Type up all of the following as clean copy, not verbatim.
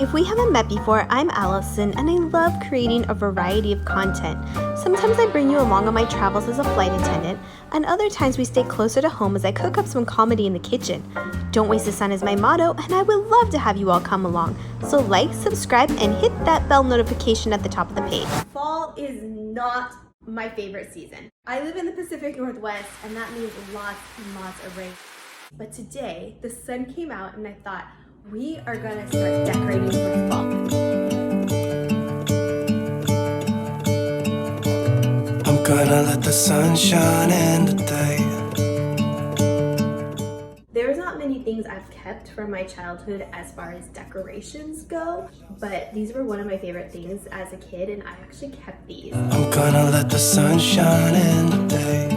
If we haven't met before, I'm Allison and I love creating a variety of content. Sometimes I bring you along on my travels as a flight attendant, and other times we stay closer to home as I cook up some comedy in the kitchen. Don't waste the sun is my motto, and I would love to have you all come along. So like, subscribe, and hit that bell notification at the top of the page. Fall is not my favorite season. I live in the Pacific Northwest, and that means lots and lots of rain. But today, the sun came out and I thought, we are gonna start decorating for fall. I'm gonna let the sun shine in today. There's not many things I've kept from my childhood as far as decorations go, but these were one of my favorite things as a kid, and I actually kept these. I'm gonna let the sun shine in today,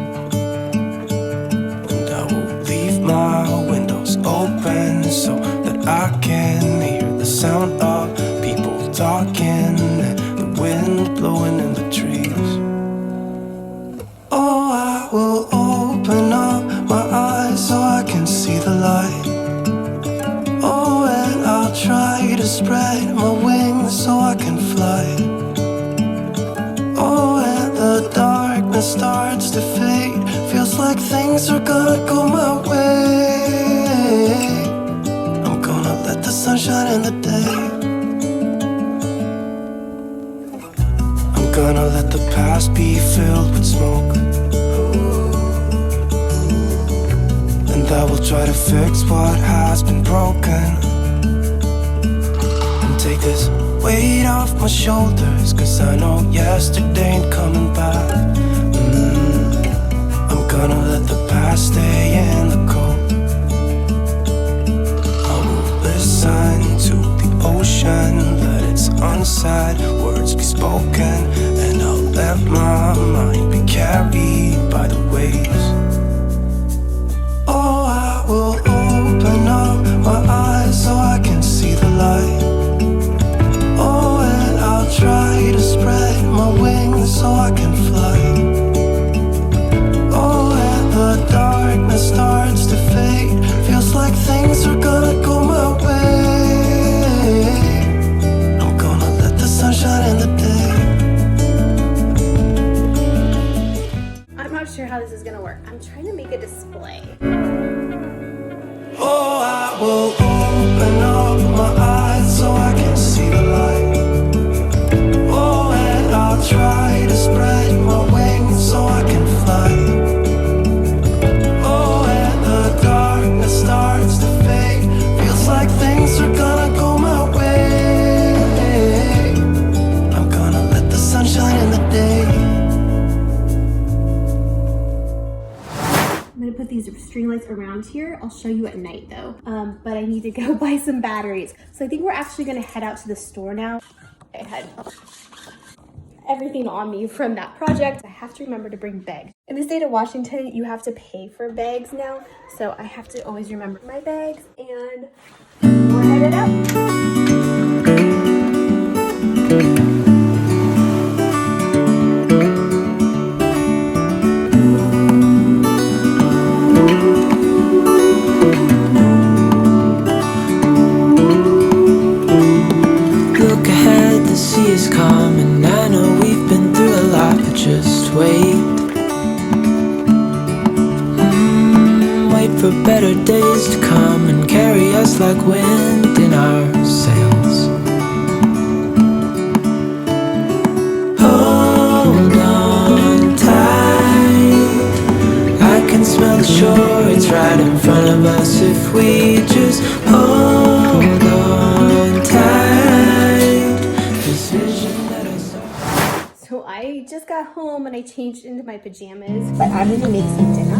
and I will leave my windows open so that I can hear the sound of people talking and the wind blowing in the trees. Oh, I will open up my eyes so I can see the light. Oh, and I'll try to spread my wings so I can fly. Oh, and the darkness starts to fade. Feels like things are gonna go my way. I'm gonna let the sunshine in the day. I'm gonna let the past be filled with smoke, and I will try to fix what has been broken, and take this weight off my shoulders, 'cause I know yesterday ain't coming back. I'm gonna let the past stay in the cold. I will listen to the ocean, let its unsaid words be spoken, and I'll let my mind be carried by the waves. Oh, I will open up my eyes so I can see the light. Oh, and I'll try to spread my wings so I can fly. Oh, and the darkness starts to fade. Feels like things are gonna go my way. I'm gonna let the sunshine in the day. I'm not sure how this is gonna work. I'm trying to make a display. Oh, I will open up my eyes so I can see the light. Oh, and I'll try to spread my wings so I can fly. Oh, and the darkness starts to fade. Feels like things are gonna go my way. I'm gonna let the sunshine in the day. I'm gonna put these string lights around here. I'll show you at night though. But I need to go buy some batteries. So I think we're actually gonna head out to the store now. I had everything on me from that project. I have to remember to bring bags. In the state of Washington, you have to pay for bags now. So I have to always remember my bags, and we're headed out. Look ahead, the sea is calm, and I know we've been through a lot, but just wait. Wait for better days to come and carry us like wind in our sails. Hold on tight, I can smell the shore, it's right in front of us if we just hold on tight. This vision that I saw. So I just got home and I changed into my pajamas, but I'm gonna make some dinner.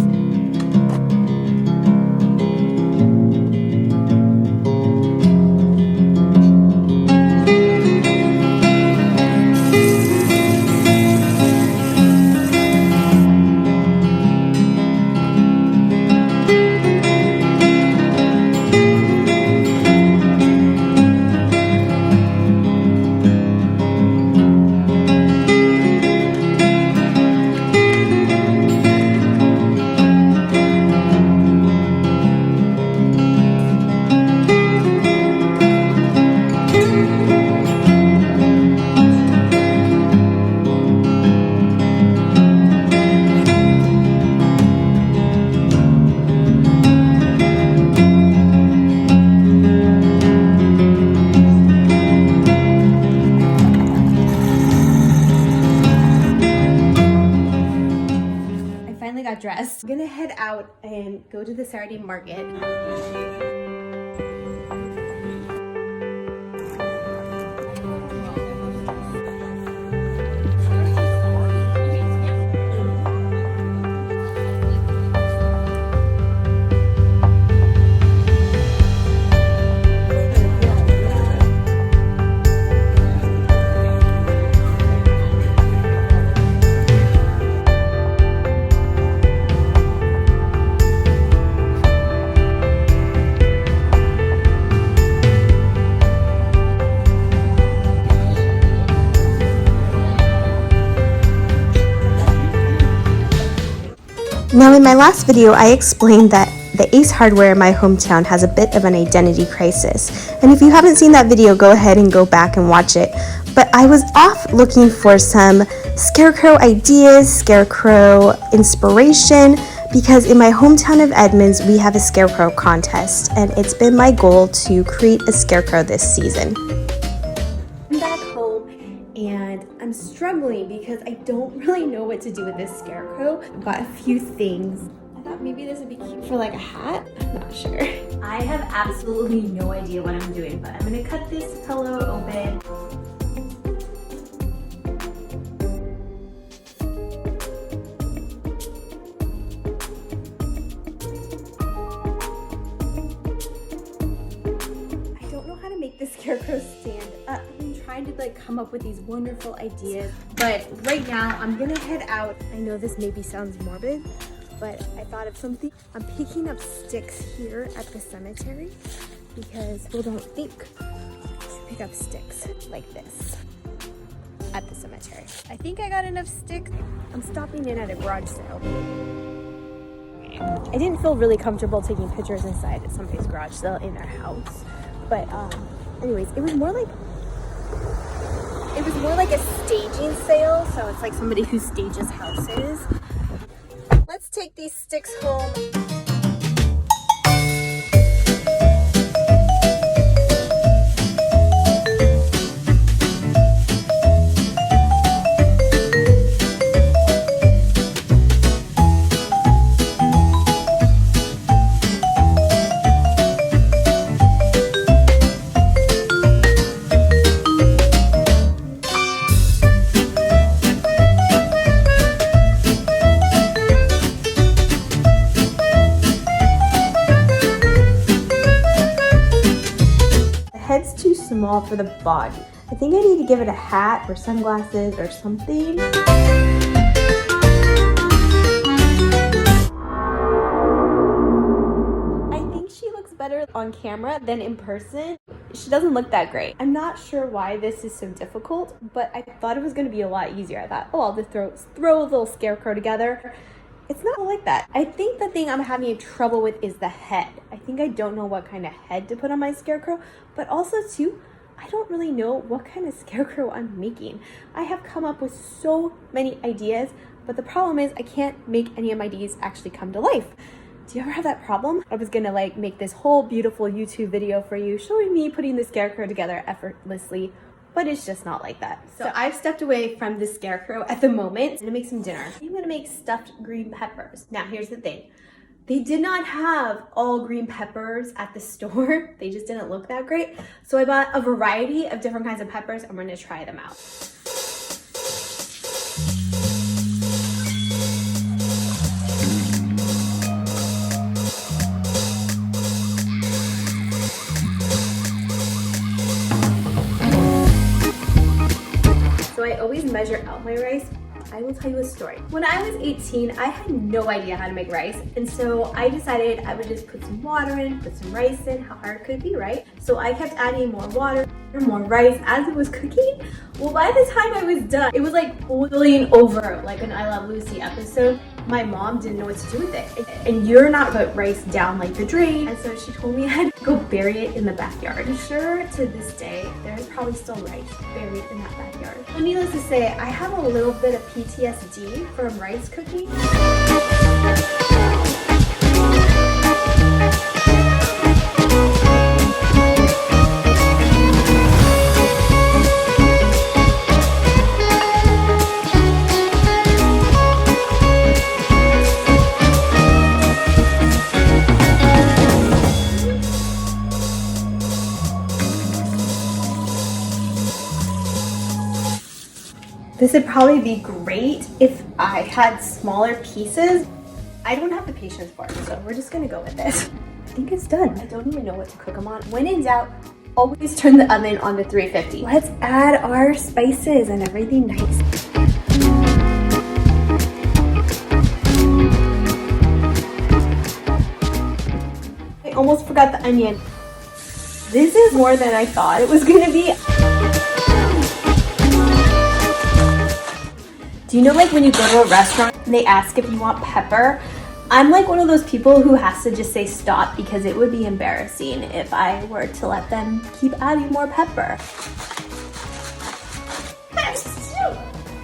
dress. I'm gonna head out and go to the Saturday market. Now in my last video, I explained that the Ace Hardware in my hometown has a bit of an identity crisis. And if you haven't seen that video, go ahead and go back and watch it. But I was off looking for some Scarecrow ideas, Scarecrow inspiration, because in my hometown of Edmonds, we have a Scarecrow contest, and it's been my goal to create a Scarecrow this season. I'm back home, and I'm struggling because I don't really know what to do with this Scarecrow. I've got a few things. I thought maybe this would be cute for like a hat. I'm not sure. I have absolutely no idea what I'm doing, but I'm gonna cut this pillow open. The Scarecrow stand up. I've been trying to like come up with these wonderful ideas, but right now I'm gonna head out. I know this maybe sounds morbid, but I thought of something. I'm picking up sticks here at the cemetery because people don't think to pick up sticks like this at the cemetery. I think I got enough sticks. I'm stopping in at a garage sale. I didn't feel really comfortable taking pictures inside at somebody's garage sale in their house, but anyways, it was more like a staging sale, so it's like somebody who stages houses. Let's take these sticks home. Head's too small for the body. I think I need to give it a hat or sunglasses or something. I think she looks better on camera than in person. She doesn't look that great. I'm not sure why this is so difficult, but I thought it was going to be a lot easier. I thought, oh, I'll just throw a little Scarecrow together. It's not like that. I think the thing I'm having trouble with is the head. I think I don't know what kind of head to put on my Scarecrow, but also too, I don't really know what kind of Scarecrow I'm making. I have come up with so many ideas, but the problem is I can't make any of my ideas actually come to life. Do you ever have that problem? I was gonna like make this whole beautiful YouTube video for you showing me putting the Scarecrow together effortlessly, but it's just not like that. So I've stepped away from the Scarecrow at the moment. I'm gonna make some dinner. I'm gonna make stuffed green peppers. Now here's the thing. They did not have all green peppers at the store. They just didn't look that great. So I bought a variety of different kinds of peppers and we're gonna try them out. So I always measure out my rice. I will tell you a story. When I was 18, I had no idea how to make rice. And so I decided I would just put some water in, put some rice in. How hard could it be, right? So I kept adding more water, more rice as it was cooking. Well, by the time I was done, it was like boiling over like an I Love Lucy episode. My mom didn't know what to do with it. And you're not put rice down like the drain. And so she told me I had to go bury it in the backyard. I'm sure to this day, there's probably still rice buried in that backyard. Well, needless to say, I have a little bit of PTSD from rice cooking. This would probably be great if I had smaller pieces. I don't have the patience for it, so we're just gonna go with this. I think it's done. I don't even know what to cook them on. When in doubt, always turn the oven on to 350. Let's add our spices and everything nice. I almost forgot the onion. This is more than I thought it was gonna be. Do you know, like when you go to a restaurant and they ask if you want pepper? I'm like one of those people who has to just say stop because it would be embarrassing if I were to let them keep adding more pepper.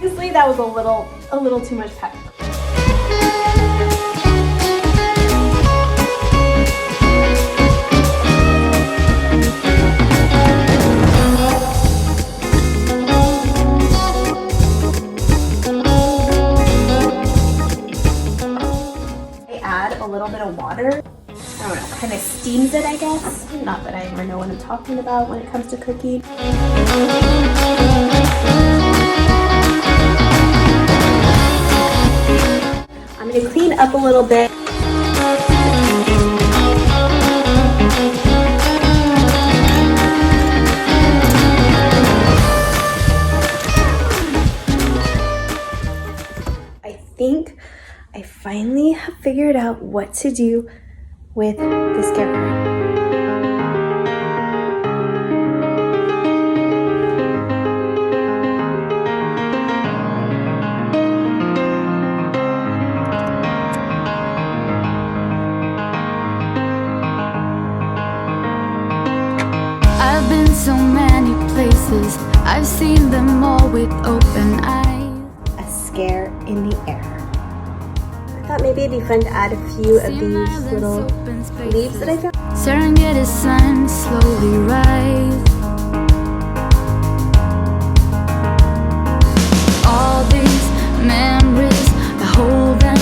Honestly, that was a little too much pepper. A little bit of water. I don't know, kind of steams it, I guess. Not that I ever know what I'm talking about when it comes to cooking. I'm gonna clean up a little bit. I think I finally have figured out what to do with the scarecrow. I've been so many places, I've seen them all with open eyes. A scare in the air. I thought maybe it'd be fun to add a few of these little leaves that I found. Serengeti sun slowly rise. All these memories, I hold them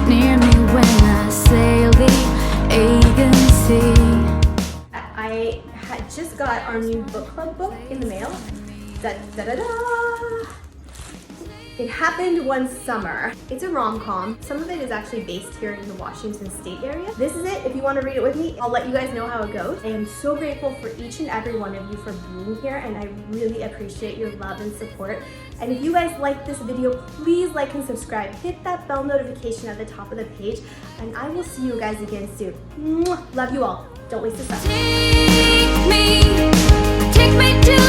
near me when I sail the Aegean Sea. I had just got our new book club book in the mail. Da, da, da, da. It happened one summer. It's a rom-com. Some of it is actually based here in the Washington State area. This is it. If you want to read it with me, I'll let you guys know how it goes. I am so grateful for each and every one of you for being here, and I really appreciate your love and support. And if you guys like this video, please like and subscribe. Hit that bell notification at the top of the page, and I will see you guys again soon. Mwah! Love you all. Don't waste a second. Take me to